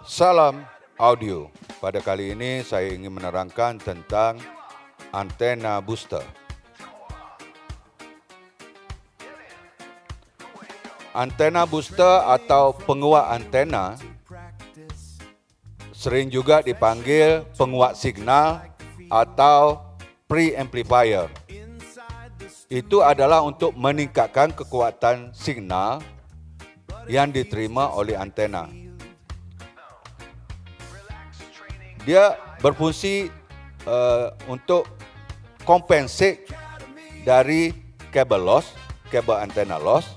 Salam audio. Pada kali ini saya ingin menerangkan tentang antena booster. Antena booster atau penguat antena sering juga dipanggil penguat signal atau preamplifier. Itu adalah untuk meningkatkan kekuatan signal yang diterima oleh antena. Dia berfungsi untuk compensate dari kabel loss, kabel antena loss.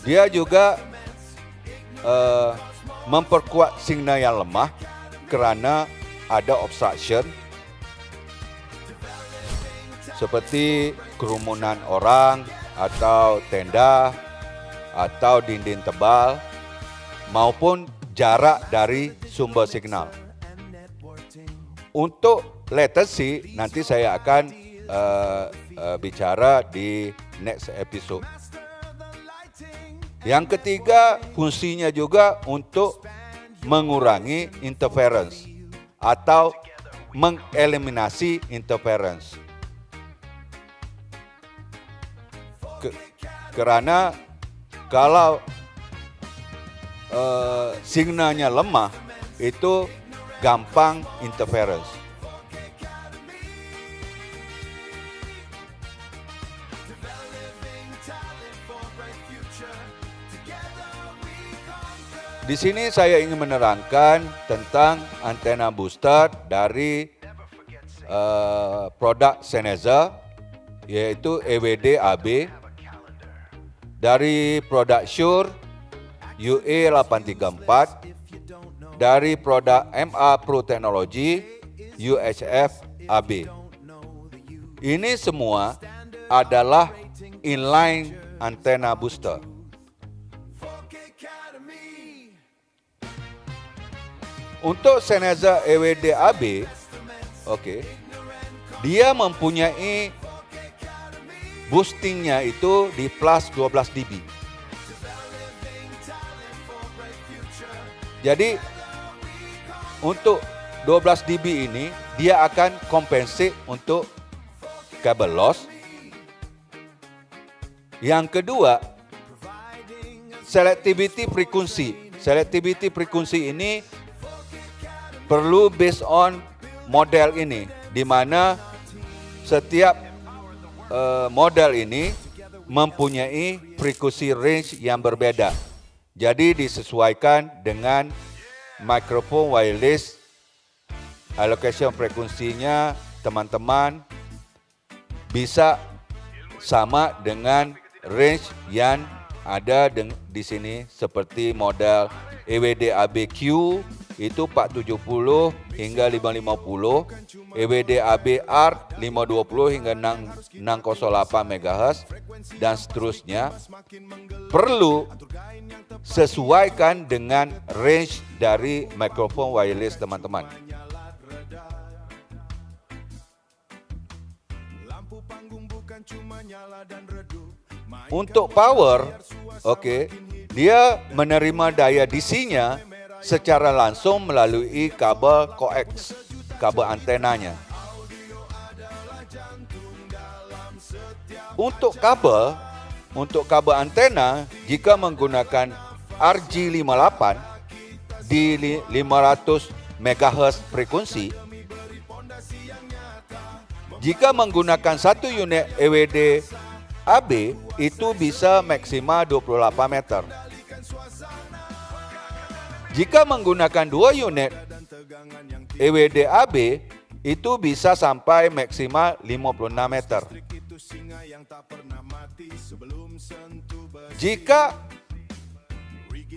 Dia juga memperkuat signal yang lemah kerana ada obstruction seperti kerumunan orang atau tenda atau dinding tebal maupun jarak dari sumber signal. Untuk latency nanti saya akan bicara di next episode. Yang ketiga, fungsinya juga untuk mengurangi interference atau mengeliminasi interference. Kerana kalau signalnya lemah, itu gampang interference. Di sini saya ingin menerangkan tentang antena booster dari produk Sennheiser, yaitu EWD AB, dari produk Shure UA834, dari produk MA Pro Technology UHF AB. Ini semua adalah inline antena booster. Untuk Sennheiser EWD AB, dia mempunyai boostingnya itu di plus 12 dB. Jadi untuk 12 dB ini dia akan compensate untuk kabel loss. Yang kedua, selectivity frekuensi. Selectivity frekuensi ini perlu based on model ini, di mana setiap model ini mempunyai frekuensi range yang berbeda. Jadi disesuaikan dengan microphone wireless, allocation frekuensinya teman-teman bisa sama dengan range yang ada di sini, seperti model EWD ABQ itu 470 hingga 550, EWD ABR 520 hingga 608 MHz dan seterusnya. Perlu sesuaikan dengan range dari microphone wireless teman-teman. Untuk power, dia menerima daya DC-nya secara langsung melalui kabel coax, kabel antenanya. Untuk kabel antena, jika menggunakan RG58 di 500 MHz frekuensi, jika menggunakan satu unit EWD AB itu bisa maksimal 28 meter. Jika menggunakan 2 unit EWD AB itu bisa sampai maksimal 56 meter. Jika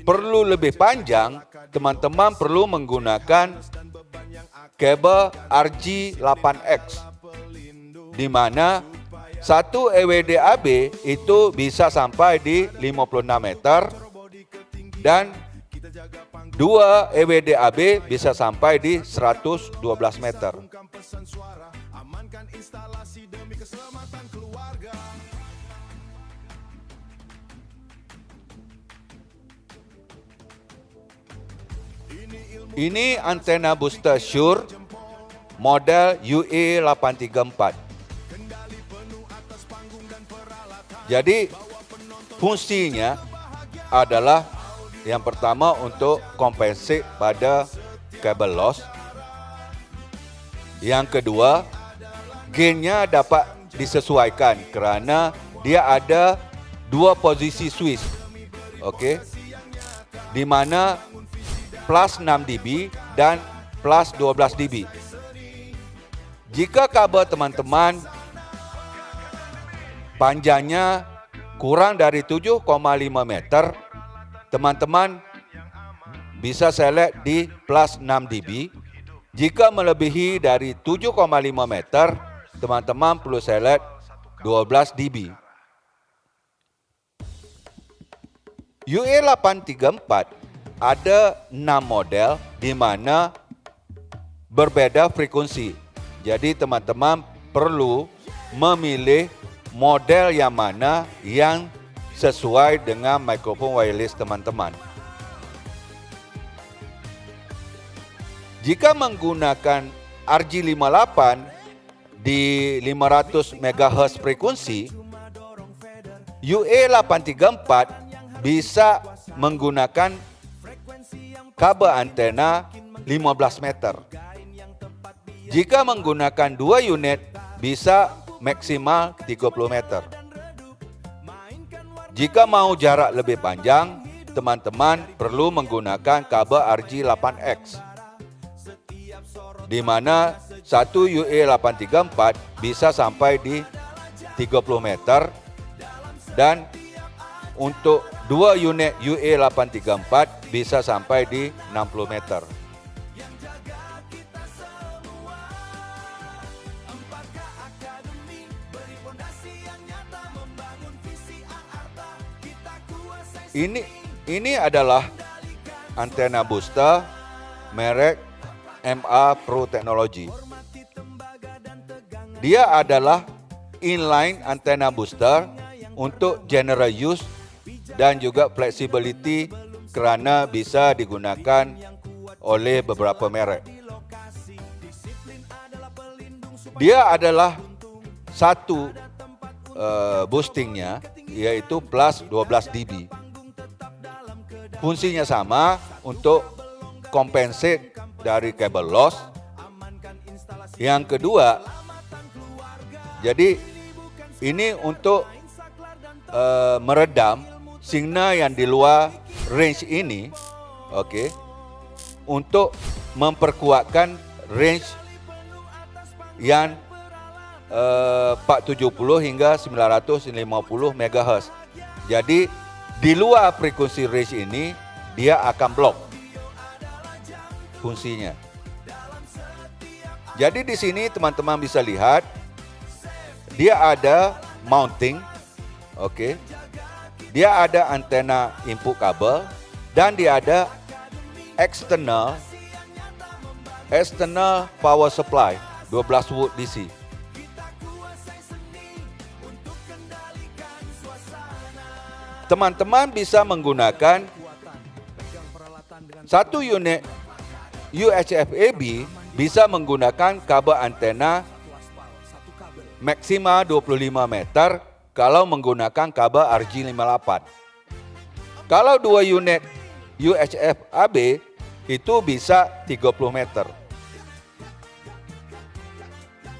perlu lebih panjang, teman-teman perlu menggunakan kabel RG8X, di mana satu EWD AB itu bisa sampai di 56 meter dan 2 EWD AB bisa sampai di 112 meter. Ini antena booster Shure model UA834. Jadi fungsinya adalah yang pertama untuk compensate pada kabel loss. Yang kedua, gainnya dapat disesuaikan kerana dia ada dua posisi switch. Okey. Di mana plus 6 dB dan plus 12 dB. Jika kabel teman-teman panjangnya kurang dari 7,5 meter, teman-teman bisa select di plus 6 dB. Jika melebihi dari 7,5 meter, teman-teman perlu select 12 dB. UA834 ada 6 model di mana berbeda frekuensi. Jadi teman-teman perlu memilih model yang mana yang sesuai dengan mikrofon wireless teman-teman. Jika menggunakan RJ58 di 500 MHz frekuensi, UA834 bisa menggunakan kabel antena 15 meter. Jika menggunakan 2 unit, bisa maksimal 30 meter. Jika mau jarak lebih panjang, teman-teman perlu menggunakan kabel RJ8X, di mana satu UA834 bisa sampai di 30 meter dan untuk 2 unit UA834 bisa sampai di 60 meter. Ini adalah antena booster merek MA Pro Technology. Dia adalah inline antena booster untuk general use dan juga flexibility kerana bisa digunakan oleh beberapa merek. Dia adalah satu boostingnya iaitu plus 12 dB. Fungsinya sama untuk compensate dari kabel loss. Yang kedua, jadi ini untuk meredam signal yang di luar range ini, okey, untuk memperkuatkan range yang 470 hingga 950 MHz. Jadi di luar frekuensi range ini dia akan blok fungsinya. Jadi di sini teman-teman bisa lihat dia ada mounting, okey. Dia ada antena input kabel dan dia ada external power supply 12 volt DC. Teman-teman bisa menggunakan satu unit UHF AB bisa menggunakan kabel antena maksimal 25 meter kalau menggunakan kabel RJ58. Kalau 2 unit UHF AB itu bisa 30 meter.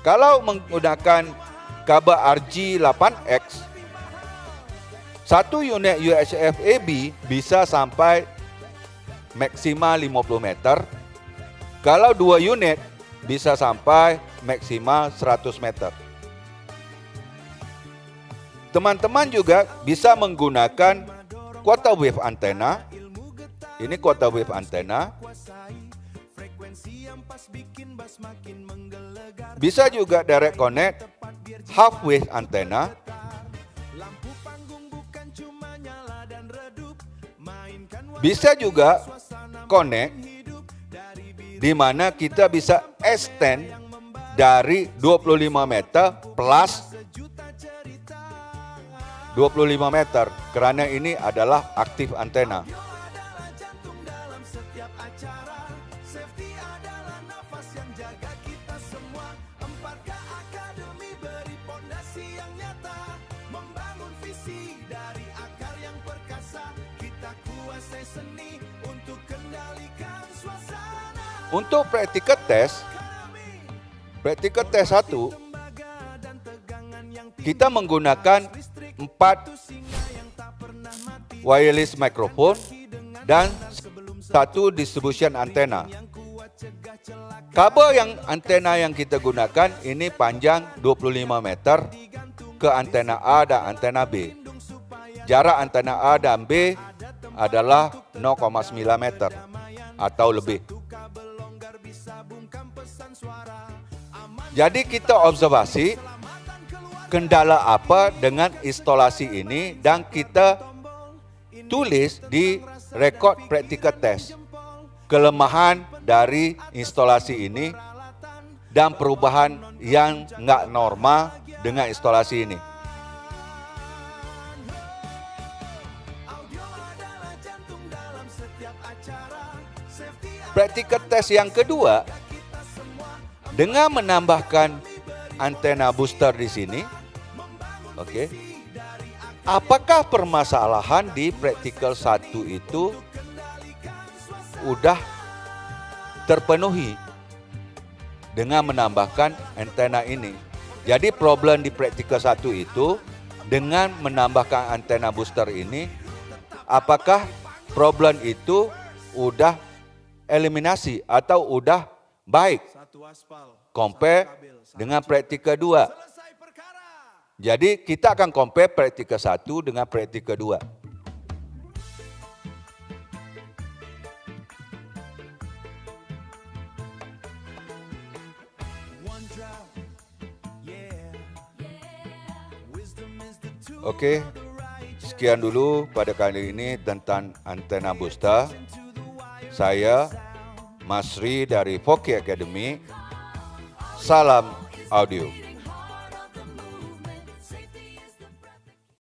Kalau menggunakan kabel RJ8X, satu unit UHF AB bisa sampai maksimal 50 meter. Kalau 2 unit bisa sampai maksimal 100 meter. Teman-teman juga bisa menggunakan quarter wave antena. Ini quarter wave antena. Bisa juga direct connect half wave antena. Bisa juga connect di mana kita bisa extend dari 25 meter plus 25 meter kerana ini adalah aktif antena. Safety adalah nafas yang jaga kita semua. 4K Academy beri pondasi yang nyata, membangun visi dari akar yang perkasa. Kita kuasai seni untuk kendalikan suasana. Untuk practical test 1, kita menggunakan 4 wireless microphone dan 1 distribution antena. Kabel yang antena yang kita gunakan ini panjang 25 meter ke antena A dan antena B. Jarak antena A dan B adalah 0,9 meter atau lebih. Jadi kita observasi kendala apa dengan instalasi ini dan kita tulis di record practical test kelemahan dari instalasi ini dan perubahan yang nggak normal dengan instalasi ini. Practical test yang kedua, dengan menambahkan antena booster di sini, oke. Apakah permasalahan di practical 1 itu udah terpenuhi dengan menambahkan antena ini? Jadi problem di practical 1 itu dengan menambahkan antena booster ini, apakah problem itu udah eliminasi atau udah baik compare dengan practical 2? Jadi kita akan compare practical 1 dengan practical 2. Oke, sekian dulu pada kali ini tentang antena booster. Saya Mas Ri dari 4K Academy. Salam audio.